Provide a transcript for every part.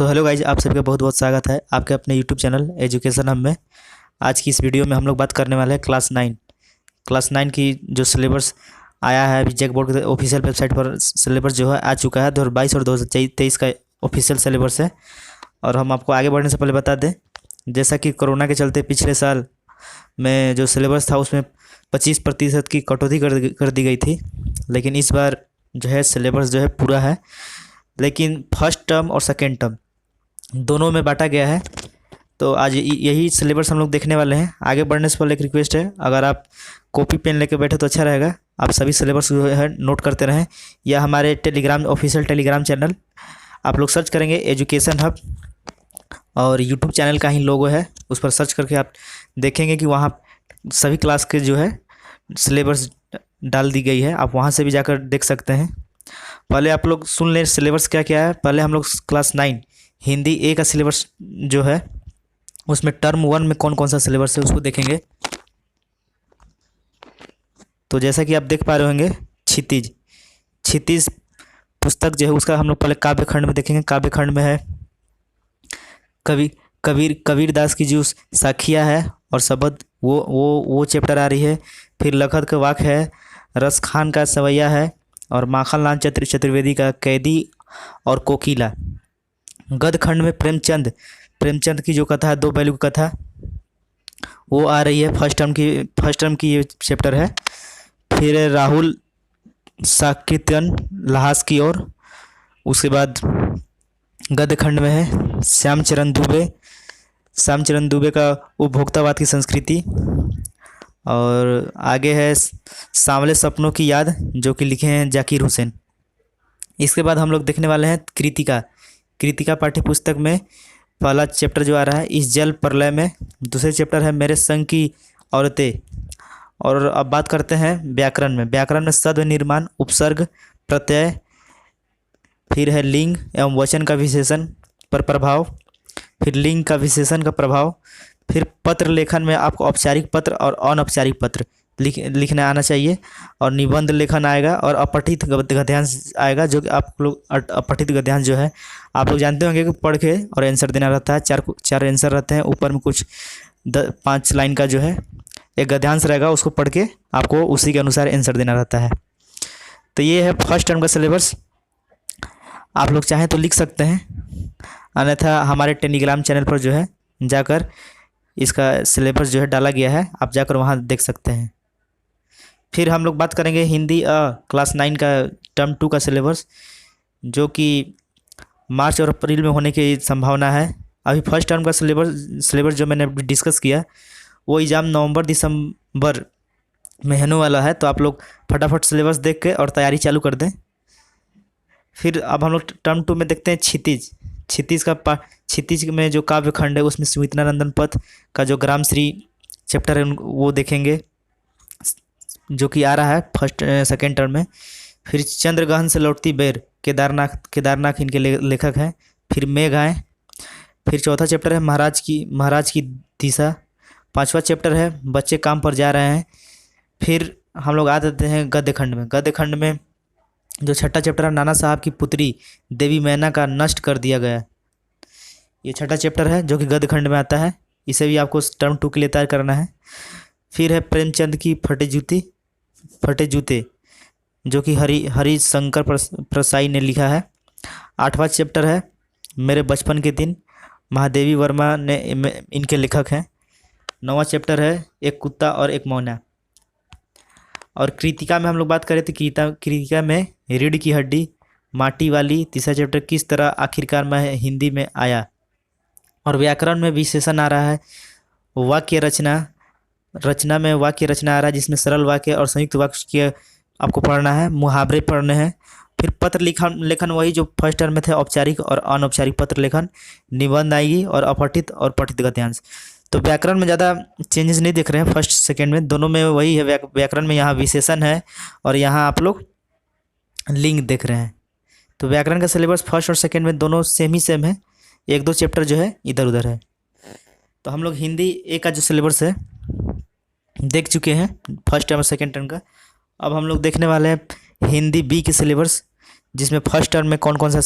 So hello guys, आप सभी का बहुत बहुत स्वागत है आपके अपने यूट्यूब चैनल एजुकेशन हब में। आज की इस वीडियो में हम लोग बात करने वाले हैं क्लास 9 की जो सिलेबस आया है अभी जैक बोर्ड के ऑफिशियल वेबसाइट पर। सिलेबस जो है आ चुका है 2022 और 2023 का ऑफिशियल सिलेबस है। और हम आपको आगे बढ़ने से पहले बता दें, जैसा कि कोरोना के चलते पिछले साल में जो सिलेबस था उसमें 25% की कटौती कर दी गई थी, लेकिन इस बार जो है सिलेबस जो है पूरा है, लेकिन फर्स्ट टर्म और सेकेंड टर्म दोनों में बांटा गया है। तो आज यही सिलेबस हम लोग देखने वाले हैं। आगे बढ़ने से पहले एक रिक्वेस्ट है, अगर आप कॉपी पेन लेके बैठे तो अच्छा रहेगा, आप सभी सिलेबस जो है नोट करते रहें, या हमारे टेलीग्राम ऑफिशियल टेलीग्राम चैनल आप लोग सर्च करेंगे एजुकेशन हब, और यूट्यूब चैनल का ही लोगो है, उस पर सर्च करके आप देखेंगे कि वहाँ सभी क्लास के जो है सिलेबस डाल दी गई है। आप वहाँ से भी जाकर देख सकते हैं। पहले आप लोग सुन लें सिलेबस क्या क्या है। पहले हम लोग क्लास 9 हिंदी ए का सिलेबस जो है उसमें टर्म 1 में कौन कौन सा सिलेबस है उसको देखेंगे। तो जैसा कि आप देख पा रहे होंगे, क्षितिज पुस्तक जो है उसका हम लोग पहले काव्य खंड में देखेंगे। काव्य खंड में है कबीर दास की जो साखिया है और शबद, वो चैप्टर आ रही है। फिर लखत का वाक है, रस खान का सवैया है, और माखन लाल चतुर्वेदी का कैदी और कोकिला। गद्य खंड में प्रेमचंद की जो कथा है, 2 पहलू की कथा, वो आ रही है। फर्स्ट टर्म की ये चैप्टर है। फिर राहुल साकृत्यन लहास की ओर। उसके बाद गद्य खंड में है श्यामचरण दुबे का उपभोक्तावाद की संस्कृति। और आगे है सांवले सपनों की याद, जो कि लिखे हैं जाकिर हुसैन। इसके बाद हम लोग देखने वाले हैं कृतिका पाठ्य पुस्तक में पहला चैप्टर जो आ रहा है इस जल प्रलय में। दूसरे चैप्टर है मेरे संग की औरतें। और अब बात करते हैं व्याकरण में शब्द निर्माण, उपसर्ग, प्रत्यय, फिर है लिंग एवं वचन का विशेषण पर प्रभाव, फिर लिंग का विशेषण का प्रभाव, फिर पत्र लेखन में आपको औपचारिक पत्र और अनौपचारिक पत्र लिखना आना चाहिए, और निबंध लेखन आएगा, और अपठित गद्यांश आएगा, जो कि आप लोग अपठित गद्यांश जो है आप लोग जानते होंगे कि पढ़ के और आंसर देना रहता है। चार आंसर रहते हैं, ऊपर में कुछ 5 लाइन का जो है एक गद्यांश रहेगा, उसको पढ़ के आपको उसी के अनुसार आंसर देना रहता है। तो ये है फर्स्ट टर्म का सिलेबस। आप लोग चाहें तो लिख सकते हैं, अन्यथा हमारे टेलीग्राम चैनल पर जो है जाकर इसका सिलेबस जो है डाला गया है, आप जाकर वहाँ देख सकते हैं। फिर हम लोग बात करेंगे हिंदी क्लास 9 का टर्म 2 का सिलेबस, जो कि मार्च और अप्रैल में होने की संभावना है। अभी फर्स्ट टर्म का सिलेबस जो मैंने डिस्कस किया वो एग्ज़ाम नवंबर दिसंबर में होने वाला है। तो आप लोग फटाफट सिलेबस देख के और तैयारी चालू कर दें। फिर अब हम लोग टर्म 2 में देखते हैं क्षितिज में जो काव्य खंड है उसमें सुमित्रानंदन पथ का जो ग्रामश्री चैप्टर है वो देखेंगे, जो कि आ रहा है सेकेंड टर्म में। फिर चंद्रग्रहण से लौटती बेर, केदारनाथ इनके लेखक हैं। फिर मेघ आए। फिर चौथा चैप्टर है महाराज की दिशा। 5वां चैप्टर है बच्चे काम पर जा रहे हैं। फिर हम लोग आ जाते हैं गद्य खंड में जो छठा चैप्टर है नाना साहब की पुत्री देवी मैना का नष्ट कर दिया गया। ये छठा चैप्टर है जो कि गद्य खंड में आता है, इसे भी आपको टर्म 2 के लिए तैयार करना है। फिर है प्रेमचंद की फटे जूते, जो कि हरि शंकर प्रसाई ने लिखा है। 8वां चैप्टर है मेरे बचपन के दिन, महादेवी वर्मा ने इनके लेखक हैं। 9वां चैप्टर है एक कुत्ता और एक मौना। और कृतिका में हम लोग बात करें तो कृतिका में रीढ़ की हड्डी, माटी वाली, तीसरा चैप्टर किस तरह आखिरकार में हिंदी में आया। और व्याकरण में विशेषण आ रहा है वाक्य रचना में वाक्य रचना आ रहा है, जिसमें सरल वाक्य और संयुक्त वाक्य आपको पढ़ना है, मुहावरे पढ़ने हैं। फिर पत्र लेखन वही जो फर्स्ट टर्म में थे, औपचारिक और अनौपचारिक पत्र लेखन, निबंध आएगी, और अपठित और पठित गद्यांश। तो व्याकरण में ज़्यादा चेंजेस नहीं दिख रहे हैं, फर्स्ट सेकेंड में दोनों में वही है। व्याकरण में यहाँ विशेषण है और यहाँ आप लोग लिंग देख रहे हैं। तो व्याकरण का सिलेबस फर्स्ट और सेकेंड में दोनों सेम है, 1-2 चैप्टर जो है इधर उधर है। तो हम लोग हिंदी ए का जो सिलेबस है देख चुके हैं फर्स्ट टर्म और सेकेंड टर्म का। अब हम लोग देखने वाले हैं हिंदी बी की सिलेबस, जिसमें फर्स्ट टर्म में कौन कौन सा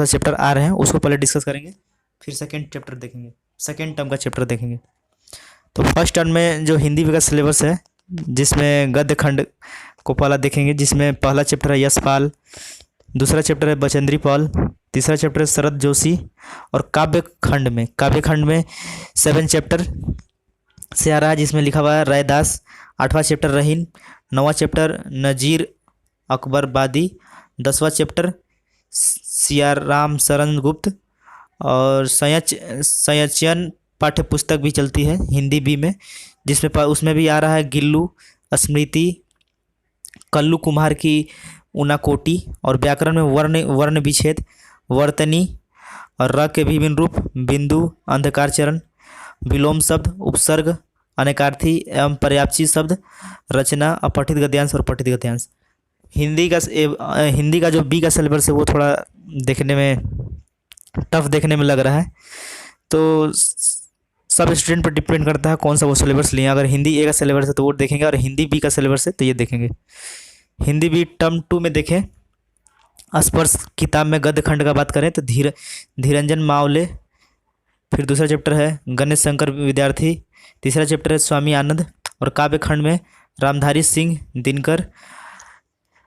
चैप्टर आ रहे हैं उसको पहले डिस्कस करेंगे, फिर सेकेंड चैप्टर देखेंगे, सेकेंड टर्म का चैप्टर देखेंगे। तो फर्स्ट टर्म में जो हिंदी का सिलेबस है, जिसमें गद्य खंड को पहला देखेंगे, जिसमें पहला चैप्टर है यशपाल, दूसरा चैप्टर है बचेंद्री पाल, तीसरा चैप्टर है शरद जोशी, और काव्य खंड में 7 चैप्टर से आ रहा है, जिसमें लिखा हुआ है रायदास, 8वां चैप्टर रहीन, 9वां चैप्टर नजीर अकबरबादी, 10वां चैप्टर सियाराम शरण गुप्त, और संयचयन पाठ्य पुस्तक भी चलती है हिंदी बी में, जिसमें उसमें भी आ रहा है गिल्लू स्मृति, कल्लू कुम्हार की उनाकोटी, और व्याकरण में वर्ण विच्छेद, वर्तनी, और र के विभिन्न रूप, बिंदु, अंधकार चरण, विलोम शब्द, उपसर्ग, अनेकार्थी एवं पर्यायवाची शब्द, रचना, अपठित गद्यांश और पठित गद्यांश। हिंदी का जो बी का सिलेबस है वो थोड़ा देखने में टफ देखने में लग रहा है, तो सब स्टूडेंट पर डिपेंड करता है कौन सा वो सिलेबस लिए। अगर हिंदी ए का सिलेबस है तो वो देखेंगे, और हिंदी बी का सिलेबस है तो ये देखेंगे। हिंदी बी टर्म 2 में देखें, स्पर्श किताब में गद्य खंड का बात करें तो धीरंजन मावले, फिर दूसरा चैप्टर है गणेश शंकर विद्यार्थी, तीसरा चैप्टर है स्वामी आनंद, और काव्य खंड में रामधारी सिंह दिनकर,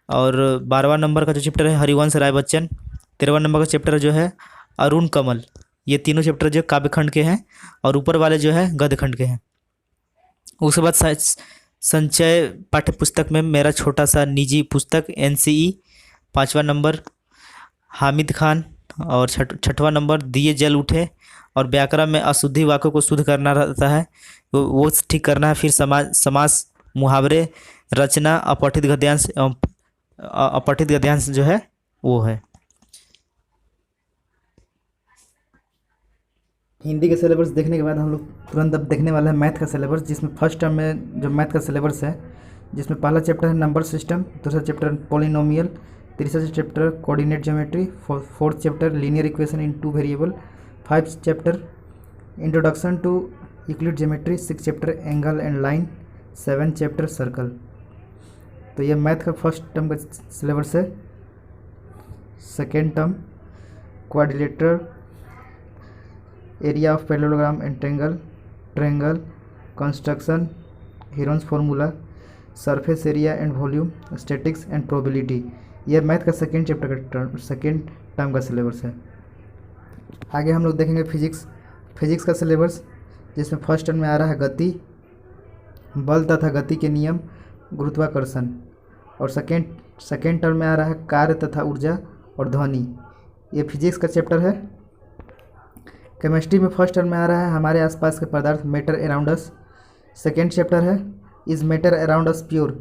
और 12वां नंबर का जो चैप्टर है हरिवंश राय बच्चन, 13वां नंबर का चैप्टर जो है अरुण कमल। ये तीनों चैप्टर जो काव्य खंड के हैं, और ऊपर वाले जो है गद्य खंड के हैं। उसके बाद संचय पाठ्य पुस्तक में मेरा छोटा सा निजी पुस्तक NCE, 5वां नंबर हामिद खान, और 6वां नंबर दिए जल उठे, और व्याकरण में अशुद्धि वाक्यों को शुद्ध करना रहता है, वो ठीक करना है। फिर समास, मुहावरे, रचना, अपठित गद्यांश एवं अपठित गद्यांश जो है वो है। हिंदी का सिलेबस देखने के बाद हम लोग तुरंत अब देखने वाला है मैथ का सिलेबस, जिसमें फर्स्ट टर्म में जो मैथ का सिलेबस है, जिसमें पहला चैप्टर है नंबर सिस्टम, दूसरा चैप्टर पॉलिनोमियल, तीसरा chapter coordinate geometry, fourth chapter linear equation in 2 variable, 5 chapter introduction to Euclid geometry, 6 chapter angle and line, 7 chapter circle. तो ये मैथ का फर्स्ट टर्म का सिलेबस है। Second term quadrilateral, area of parallelogram and triangle, construction, Heron's formula, surface area and volume, statics and probability. यह math का second chapter का second term का syllabus है। आगे हम लोग देखेंगे फिजिक्स का सिलेबस, जिसमें फर्स्ट टर्म में आ रहा है गति, बल तथा गति के नियम, गुरुत्वाकर्षण, और सेकेंड टर्म में आ रहा है कार्य तथा ऊर्जा और ध्वनि। ये फिजिक्स का चैप्टर है। केमिस्ट्री में फर्स्ट टर्म में आ रहा है हमारे आसपास के पदार्थ, matter around us. Second chapter है is matter around us pure,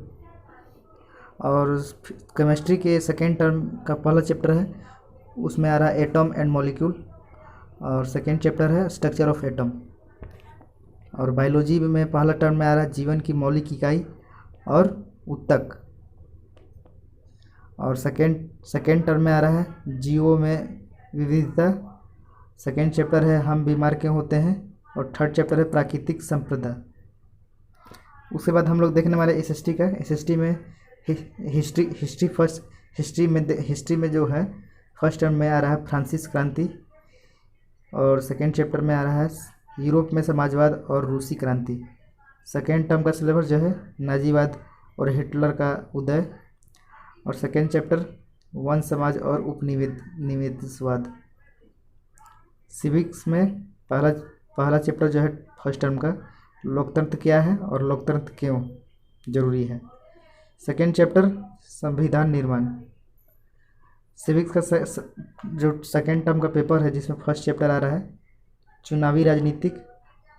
और केमिस्ट्री के सेकेंड टर्म का पहला चैप्टर है, उसमें आ रहा है एटम एंड मॉलिक्यूल, और सेकेंड चैप्टर है स्ट्रक्चर ऑफ एटम। और बायोलॉजी में पहला टर्म में आ रहा है जीवन की मौलिक इकाई और ऊतक, और सेकेंड टर्म में आ रहा है जीवों में विविधता। सेकेंड चैप्टर है हम बीमार क्यों होते हैं, और थर्ड चैप्टर है प्राकृतिक संप्रदा। उसके बाद हम लोग देखने वाले एसएसटी का। एसएसटी में हिस्ट्री में जो है फर्स्ट टर्म में आ रहा है फ्रांसीसी क्रांति, और सेकेंड चैप्टर में आ रहा है यूरोप में समाजवाद और रूसी क्रांति। सेकेंड टर्म का सिलेबस जो है नाजीवाद और हिटलर का उदय, और सेकेंड चैप्टर वन समाज और उपनिवेशवाद। सिविक्स में पहला चैप्टर जो है फर्स्ट टर्म का लोकतंत्र क्या है और लोकतंत्र क्यों जरूरी है। सेकेंड चैप्टर संविधान निर्माण। सिविक्स का जो सेकेंड टर्म का पेपर है, जिसमें फर्स्ट चैप्टर आ रहा है चुनावी राजनीतिक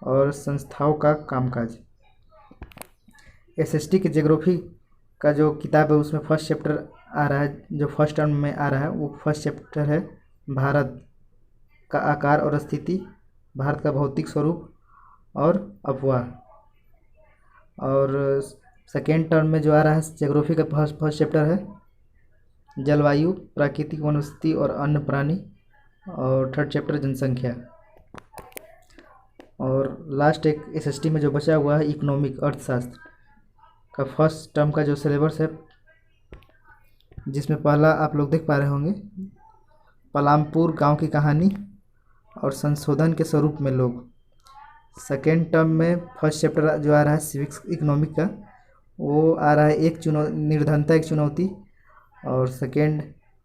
और संस्थाओं का कामकाज। एसएसटी के ज्योग्राफी का जो किताब है उसमें फर्स्ट चैप्टर आ रहा है, जो फर्स्ट टर्म में आ रहा है वो फर्स्ट चैप्टर है भारत का आकार और स्थिति, भारत का भौतिक स्वरूप और अपवाह। और सेकेंड टर्म में जो आ रहा है ज्योग्राफी का फर्स्ट चैप्टर है जलवायु, प्राकृतिक वनस्पति और अन्य प्राणी, और थर्ड चैप्टर जनसंख्या। और लास्ट एक एसएसटी में जो बचा हुआ है इकोनॉमिक, अर्थशास्त्र का फर्स्ट टर्म का जो सिलेबस है जिसमें पहला आप लोग देख पा रहे होंगे, पलामपुर गांव की कहानी और संशोधन के स्वरूप में लोग। सेकेंड टर्म में फर्स्ट चैप्टर जो आ रहा है सिविक्स इकोनॉमिक का, वो आ रहा है एक निर्धनता एक चुनौती, और सेकेंड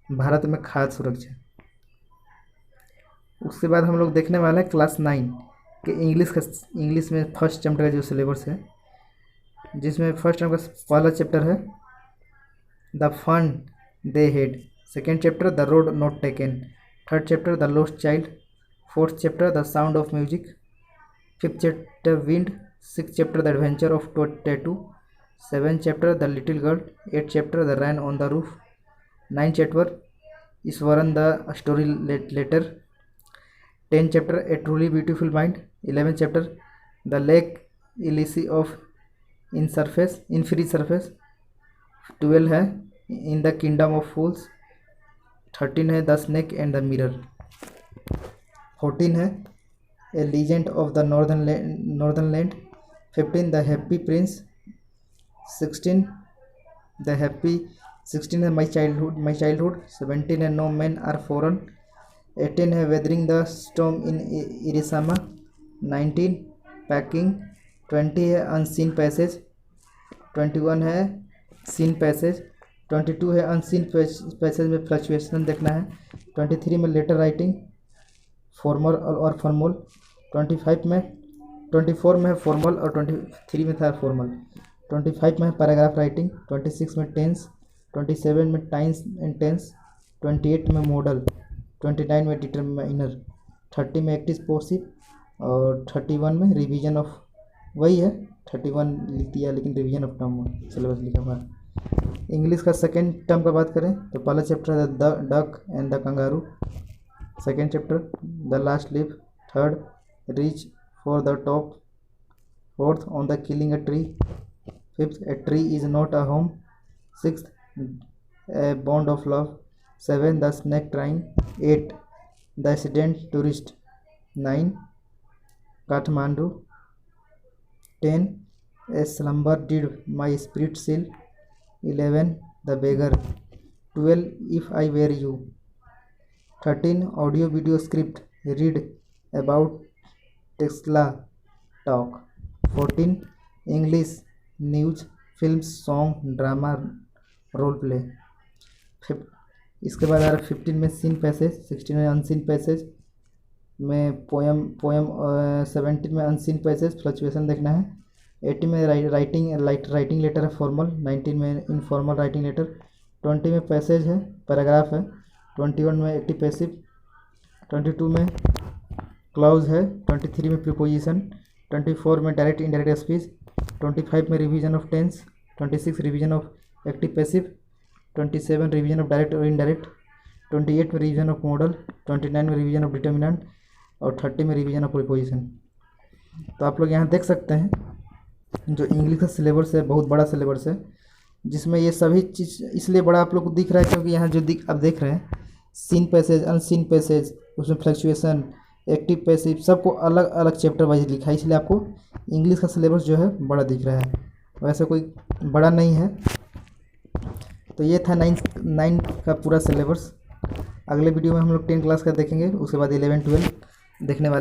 भारत में खाद्य सुरक्षा। उसके बाद हम लोग देखने वाले हैं क्लास 9 के इंग्लिश में फर्स्ट चैप्टर का जो सिलेबस है, जिसमें फर्स्ट टर्म का पहला चैप्टर है the fun they had, second chapter the road not taken, third chapter the lost child, fourth chapter the sound of music, fifth chapter wind, six chapter the adventure of Toto, seven chapter the little girl, eight chapter the rain on the roof, nine chapter Iswaran the storyteller, 10 chapter a truly beautiful mind, 11 chapter the lake इलिसी of Innisfree surface, 12 है in the kingdom of fools, 13 है the snake and the mirror, 14 है a legend of the northern land, 15 the happy prince, 16 है my childhood, 17 है no man are foreign, 18 है weathering the storm in Ersama, 19 packing, 20 है unseen passage, 21 है scene passage, 22 है unseen passage में fluctuation देखना है, 23 में लेटर राइटिंग फॉर्मल और फॉर्मल, 24 में है फॉर्मल और 23 में था फॉर्मल, 25 में है पैराग्राफ राइटिंग, 26 में टेंस, 27 में टाइम्स एंड टेंस, 28 में मॉडल, 29 में डिटरमाइनर, 30 में एक्टिव पोसिव और 31 में रिवीजन ऑफ, वही है 31 लिख दिया लेकिन रिवीजन ऑफ टर्म सिलेबस लिखा हुआ है। इंग्लिश का सेकेंड टर्म का बात करें तो पहला चैप्टर है the duck and the kangaroo, second chapter the last leaf, third reach for the top, fourth on the killing a tree, fifth a tree is not a home, sixth a bond of love, 7 the snake trying, 8 the accident tourist, 9 Kathmandu, 10 a slumber did my spirit seal, 11 the beggar, 12 if I were you, 13 audio video script read about Tesla talk, 14 English news film song drama role play, इसके बाद आ रहा है 15 में scene passage, 16 में unseen passage में poem 17 में unseen passage fluctuation देखना है, 18 में राइटिंग लेटर है फॉर्मल, 19 में इनफॉर्मल राइटिंग लेटर, 20 में पैसेज है पैराग्राफ है, 21 में एक्टिव पैसिव, 22 में क्लॉज है, 23 में प्रीपोजिशन, 24 में डायरेक्ट इनडायरेक्ट स्पीच, 25 में revision of tense, 26 revision of active passive, 27 revision of direct और इनडायरेक्ट, 28 में रिवीजन ऑफ मॉडल, 29 में रिवीजन ऑफ डिटर्मिनेंट और 30 में रिवीजन ऑफ प्रीपोजिशन। तो आप लोग यहाँ देख सकते हैं जो इंग्लिश का सिलेबस है बहुत बड़ा सिलेबस है, जिसमें ये सभी चीज़ इसलिए बड़ा आप लोग को दिख रहा है क्योंकि यहाँ जो आप देख रहे हैं सीन पैसेज अनसीन पैसेज, उसमें फ्लक्चुएशन एक्टिव पैसिव सबको अलग अलग चैप्टर वाइज लिखा है, इसलिए आपको इंग्लिश का सिलेबस जो है बड़ा दिख रहा है, वैसे कोई बड़ा नहीं है। तो ये था 9 का पूरा सिलेबस। अगले वीडियो में हम लोग 10 क्लास का देखेंगे, उसके बाद 11 12 देखने वाले।